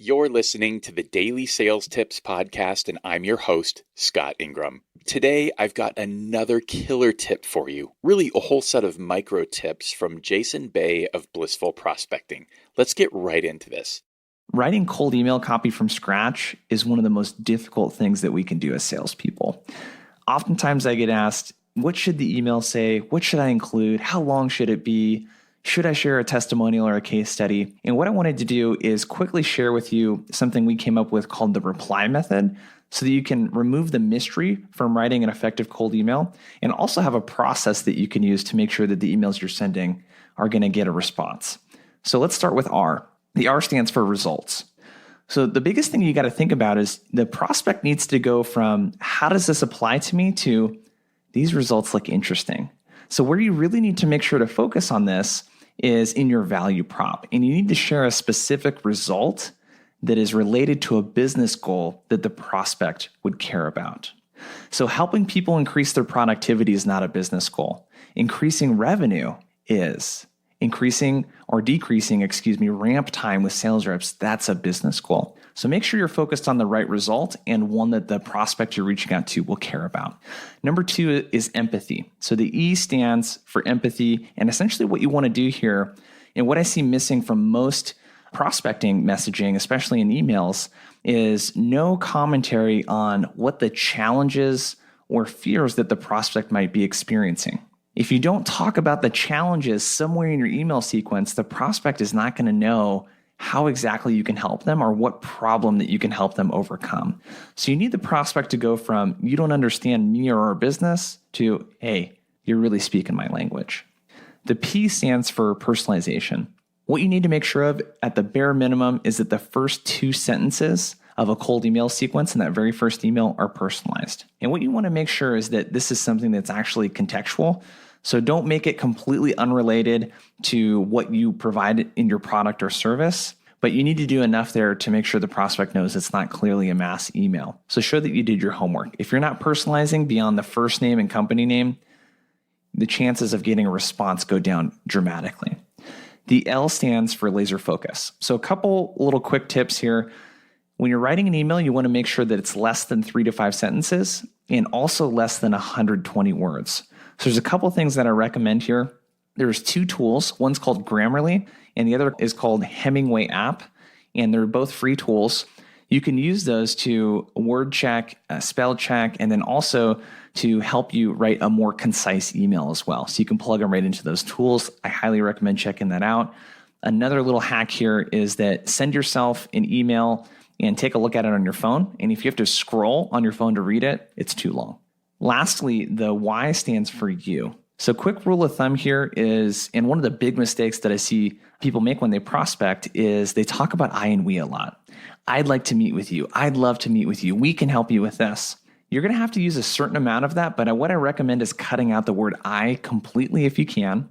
You're listening to the Daily Sales Tips Podcast, and I'm your host, Scott Ingram. Today, I've got another killer tip for you. Really, a whole set of micro tips from Jason Bay of Blissful Prospecting. Let's get right into this. Writing cold email copy from scratch is one of the most difficult things that we can do as salespeople. Oftentimes, I get asked, what should the email say? What should I include? How long should it be? Should I share a testimonial or a case study? And what I wanted to do is quickly share with you something we came up with called the reply method so that you can remove the mystery from writing an effective cold email and also have a process that you can use to make sure that the emails you're sending are going to get a response. So let's start with R. The R stands for results. So the biggest thing you got to think about is the prospect needs to go from how does this apply to me to these results look interesting. So where you really need to make sure to focus on this is in your value prop. And you need to share a specific result that is related to a business goal that the prospect would care about. So helping people increase their productivity is not a business goal. Increasing revenue is. Increasing or decreasing, ramp time with sales reps, that's a business goal. So make sure you're focused on the right result and one that the prospect you're reaching out to will care about. Number 2 is empathy. So the E stands for empathy, and essentially what you want to do here, and what I see missing from most prospecting messaging, especially in emails, is no commentary on what the challenges or fears that the prospect might be experiencing. If you don't talk about the challenges somewhere in your email sequence, the prospect is not going to know how exactly you can help them or what problem that you can help them overcome. So you need the prospect to go from, you don't understand me or our business, to, hey, you're really speaking my language. The P stands for personalization. What you need to make sure of at the bare minimum is that the first 2 sentences of a cold email sequence in that very first email are personalized. And what you want to make sure is that this is something that's actually contextual. So don't make it completely unrelated to what you provide in your product or service, but you need to do enough there to make sure the prospect knows it's not clearly a mass email. So show that you did your homework. If you're not personalizing beyond the first name and company name, the chances of getting a response go down dramatically. The L stands for laser focus. So a couple little quick tips here. When you're writing an email, you want to make sure that it's less than 3 to 5 sentences and also less than 120 words. So there's a couple things that I recommend here. There's 2 tools. One's called Grammarly and the other is called Hemingway app. And they're both free tools. You can use those to word check, spell check, and then also to help you write a more concise email as well. So you can plug them right into those tools. I highly recommend checking that out. Another little hack here is that send yourself an email and take a look at it on your phone. And if you have to scroll on your phone to read it, it's too long. Lastly, the Y stands for you. So quick rule of thumb here is, and one of the big mistakes that I see people make when they prospect is they talk about I and we a lot. I'd like to meet with you. I'd love to meet with you. We can help you with this. You're going to have to use a certain amount of that, but what I recommend is cutting out the word I completely if you can.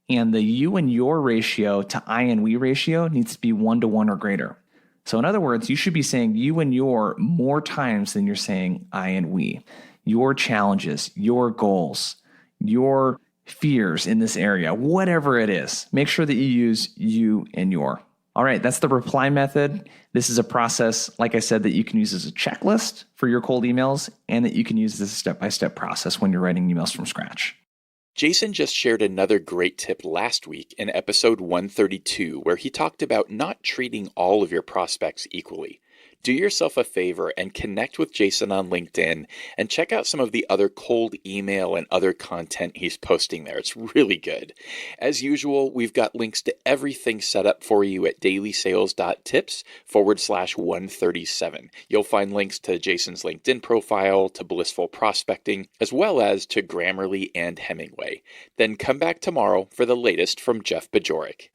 And the you and your ratio to I and we ratio needs to be 1-to-1 or greater. So in other words, you should be saying you and your more times than you're saying I and we. Your challenges, your goals, your fears in this area, whatever it is, make sure that you use you and your. All right, that's the reply method. This is a process, like I said, that you can use as a checklist for your cold emails and that you can use as a step-by-step process when you're writing emails from scratch. Jason just shared another great tip last week in episode 132, where he talked about not treating all of your prospects equally. Do yourself a favor and connect with Jason on LinkedIn and check out some of the other cold email and other content he's posting there. It's really good. As usual, we've got links to everything set up for you at dailysales.tips/137. You'll find links to Jason's LinkedIn profile, to Blissful Prospecting, as well as to Grammarly and Hemingway. Then come back tomorrow for the latest from Jeff Bajorek.